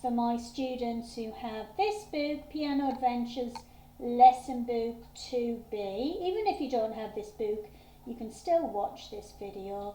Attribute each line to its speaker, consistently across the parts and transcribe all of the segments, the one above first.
Speaker 1: for my students who have this book, Piano Adventures Lesson Book 2B. Even if you don't have this book, you can still watch this video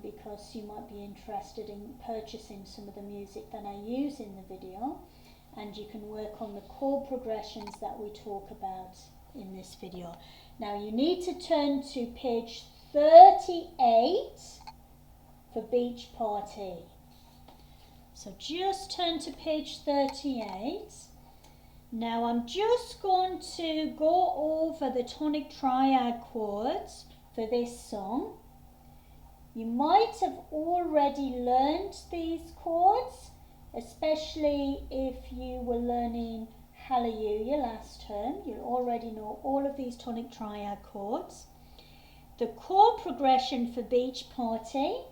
Speaker 1: because you might be interested in purchasing some of the music that I use in the video, and you can work on the chord progressions that we talk about in this video. Now you need to turn to page 38 for Beach Party. So just turn to page 38. Now I'm just going to go over the tonic triad chords for this song. You might have already learned these chords, especially if you were learning Hallelujah last term. You'll already know all of these tonic triad chords. The chord progression for Beach Party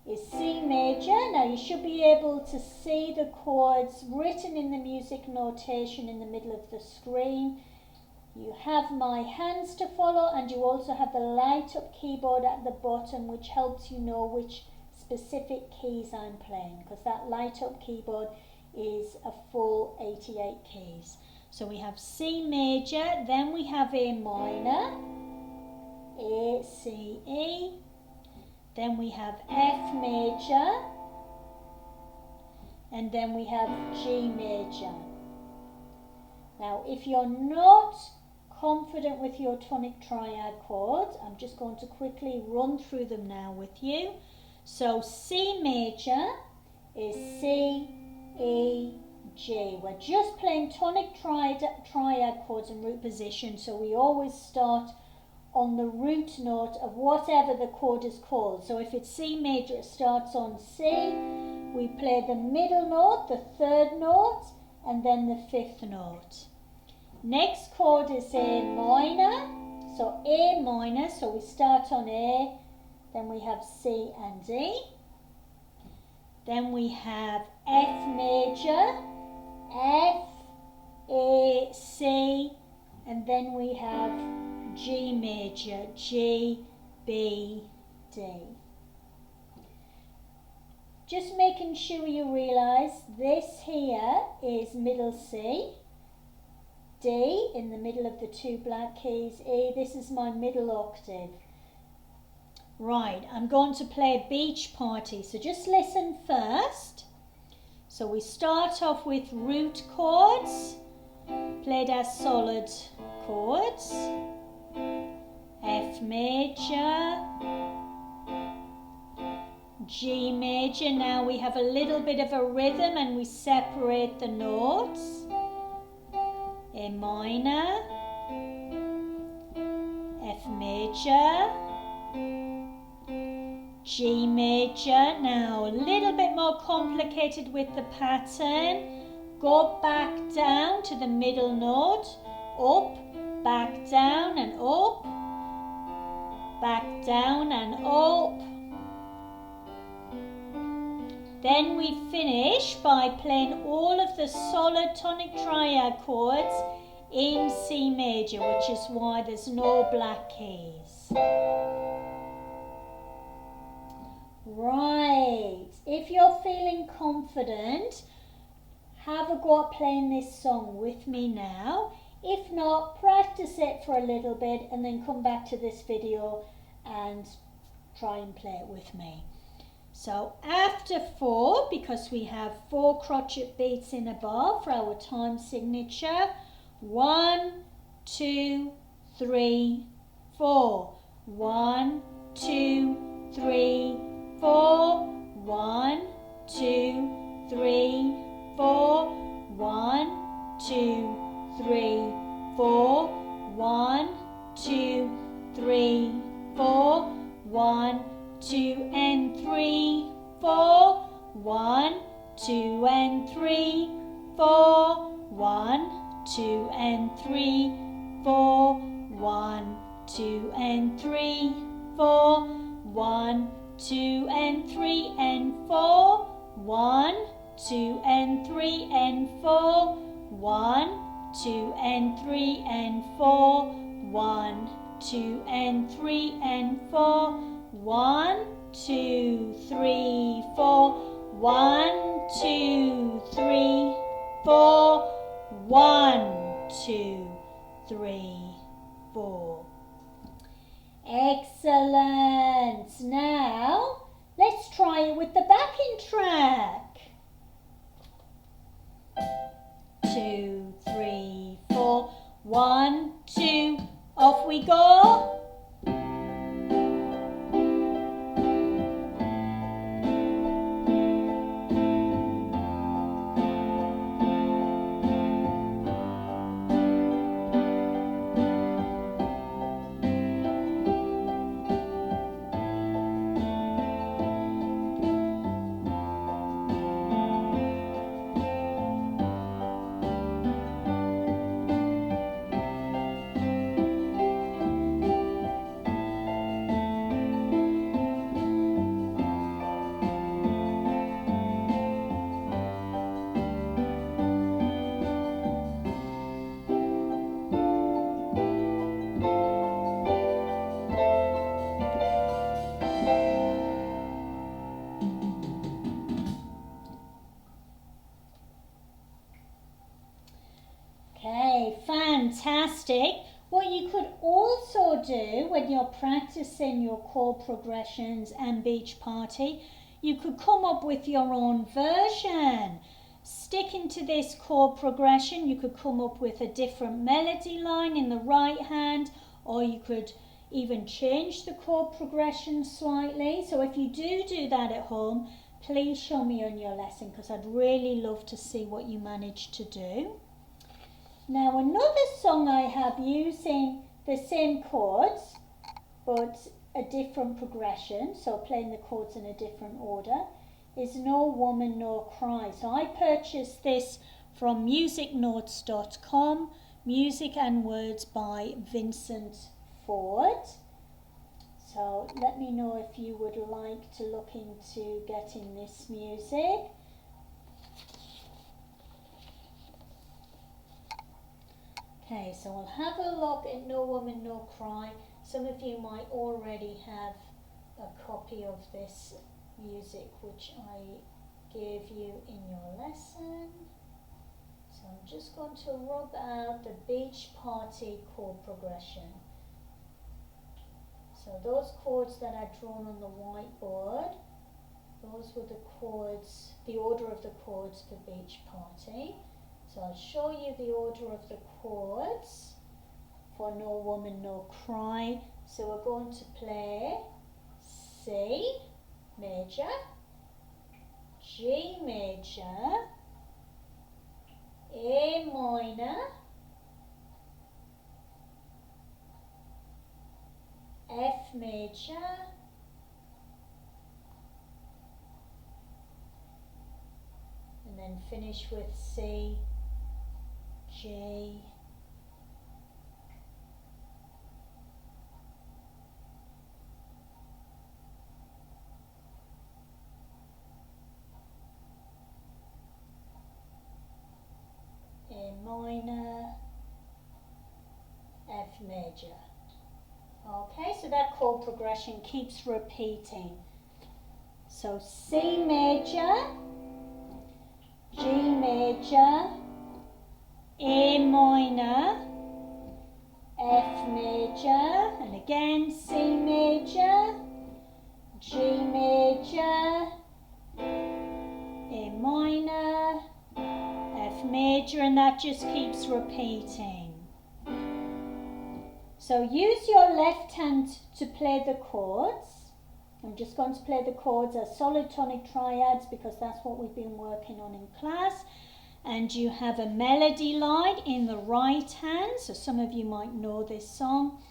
Speaker 1: is C major. Now you should be able to see the chords written in the music notation in the middle of the screen. You have my hands to follow, and you also have the light up keyboard at the bottom, which helps you know which specific keys I'm playing, because that light up keyboard is a full 88 keys. So we have C major, then we have A minor, A, C, E, then we have F major, and then we have G major. Now if you're not confident with your tonic triad chords, I'm just going to quickly run through them now with you. So C major is C, E, G. We're just playing tonic triad chords in root position, so we always start on the root note of whatever the chord is called. So if it's C major, it starts on C. We play the middle note, the third note, and then the fifth note. Next chord is A minor. So A minor, so we start on A, then we have C and D. Then we have F major, F, A, C, and then we have G major, G, B, D. Just making sure you realise this here is middle C, D in the middle of the two black keys, E, this is my middle octave. Right, I'm going to play Beach Party, so just listen first. So we start off with root chords, played as solid chords. F major, G major. Now we have a little bit of a rhythm and we separate the notes. A minor, F major, G major. Now a little bit more complicated with the pattern. Go back down to the middle note, up, back down and up, back down and up. Then we finish by playing all of the solid tonic triad chords in C major, which is why there's no black keys. Right, if you're feeling confident, have a go at playing this song with me now. If not, practice it for a little bit and then come back to this video and try and play it with me. So after 4, because we have 4 crotchet beats in a bar for our time signature, 1, 2, 3, 4. 1, 2, 3, 4. 1, 2, 3, 4. 1, 2, 3, 4. 1, 2, 3, 4. 1, 2 and 3, 4. 1, 2 and 3, 4. 1, 2 and 3, 4. 1, 2 and 3, 4. 1, 2 and 3 and 4. 1, 2 and 3 and 4. 1, 2 and 3 and 4. 1, 2 and 3 and 4. 1, 2, 3, 4. 1, 2, 4. 1, 2, 3, 4. Excellent. Now let's try it with the backing track. 2, 3, 4. 1, 2. Off we go. Okay, fantastic. What you could also do when you're practicing your chord progressions and Beach Party, you could come up with your own version. Sticking to this chord progression, you could come up with a different melody line in the right hand, or you could even change the chord progression slightly. So if you do that at home, please show me on your lesson, because I'd really love to see what you manage to do. Now another song I have using the same chords but a different progression, so playing the chords in a different order, is No Woman No Cry. So I purchased this from musicnotes.com, Music and Words by Vincent Ford. So let me know if you would like to look into getting this music. Okay, so we'll have a look at No Woman No Cry. Some of you might already have a copy of this music which I gave you in your lesson. So I'm just going to rub out the Beach Party chord progression. So those chords that I'd drawn on the whiteboard, those were the chords, the order of the chords for Beach Party. So I'll show you the order of the chords for No Woman No Cry. So we're going to play C major, G major, A minor, F major, and then finish with C, G, A minor, F major. Okay, so that chord progression keeps repeating. So C major, G major, A minor, F major, and again C major, G major, A minor, F major, and that just keeps repeating. So use your left hand to play the chords. I'm just going to play the chords as solid tonic triads because that's what we've been working on in class. And you have a melody line in the right hand, so some of you might know this song.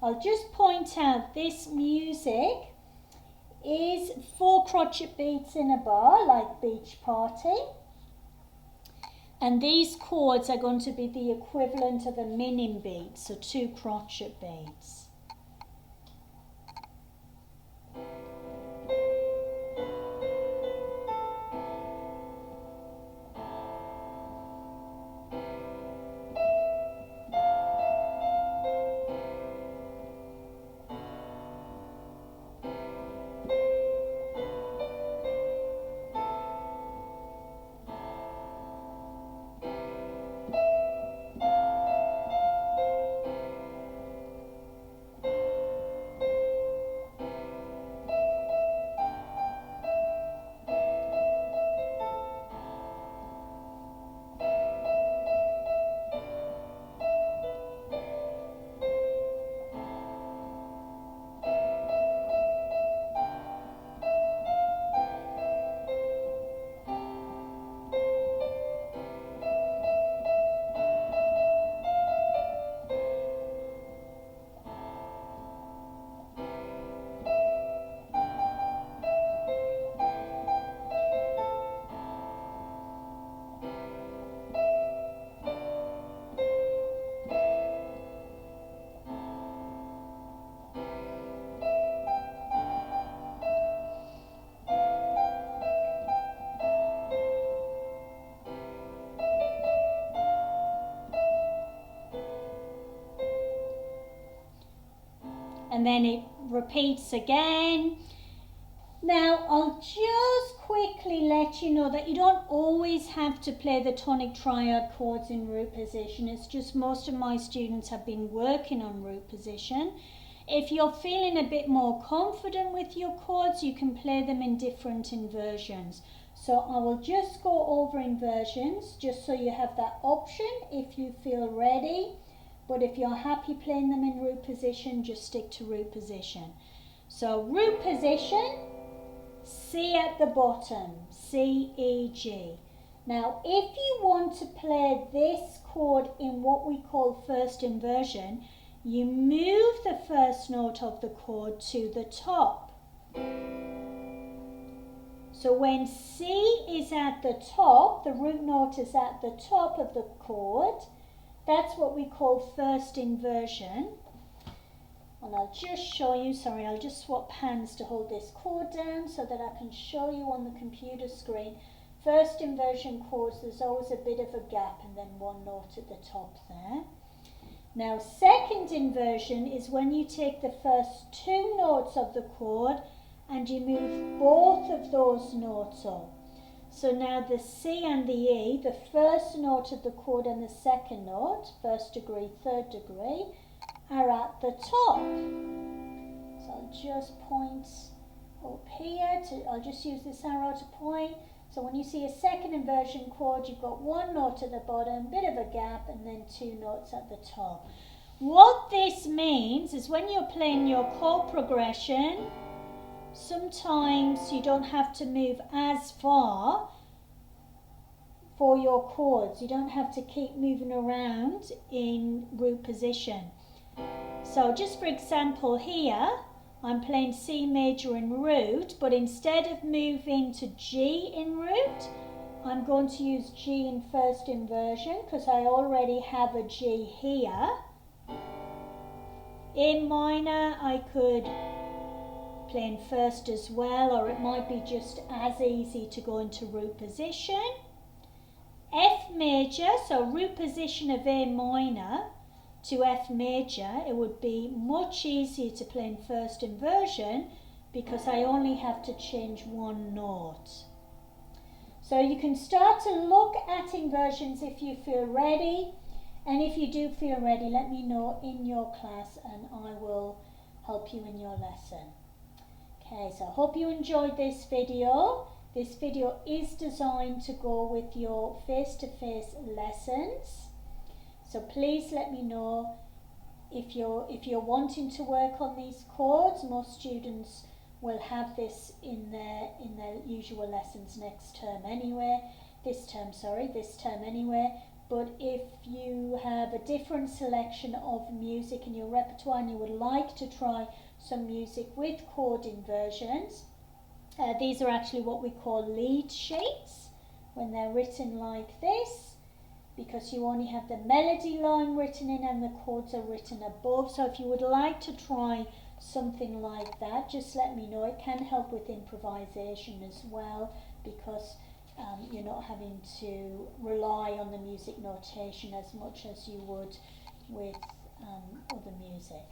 Speaker 1: I'll just point out this music is 4 crotchet beats in a bar, like Beach Party. And these chords are going to be the equivalent of a minim beat, so 2 crotchet beats. and then it repeats again. Now I'll just quickly let you know that you don't always have to play the tonic triad chords in root position. It's just most of my students have been working on root position. If you're feeling a bit more confident with your chords, you can play them in different inversions. So I will just go over inversions just so you have that option if you feel ready. But if you're happy playing them in root position, just stick to root position. So root position, C at the bottom, C, E, G. Now if you want to play this chord in what we call first inversion, you move the first note of the chord to the top. So when C is at the top, the root note is at the top of the chord, that's what we call first inversion. And I'll just show you, sorry, I'll just swap hands to hold this chord down so that I can show you on the computer screen. First inversion chords, there's always a bit of a gap and then one note at the top there. Now second inversion is when you take the first two notes of the chord and you move both of those notes up. So now the C and the E, the first note of the chord and the second note, first degree, third degree, are at the top. So I'll just point up here, I'll just use this arrow to point. So when you see a second inversion chord, you've got one note at the bottom, bit of a gap, and then two notes at the top. What this means is when you're playing your chord progression, sometimes you don't have to move as far for your chords. You don't have to keep moving around in root position. So just for example here, I'm playing C major in root, but instead of moving to G in root, I'm going to use G in first inversion because I already have a G here. In minor, I could play in first as well, or it might be just as easy to go into root position. F major, so root position of A minor to F major, it would be much easier to play in first inversion because I only have to change one note. So you can start to look at inversions if you feel ready, and if you do feel ready, let me know in your class and I will help you in your lesson. Okay, so I hope you enjoyed this video. This video is designed to go with your face-to-face lessons. So please let me know if you're wanting to work on these chords. Most students will have this in their usual lessons next term anyway. This term anyway. But if you have a different selection of music in your repertoire and you would like to try some music with chord inversions, these are actually what we call lead sheets when they're written like this, because you only have the melody line written in and the chords are written above. So if you would like to try something like that, just let me know. It can help with improvisation as well, because you're not having to rely on the music notation as much as you would with other music.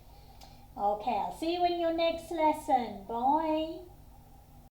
Speaker 1: Okay, I'll see you in your next lesson. Bye.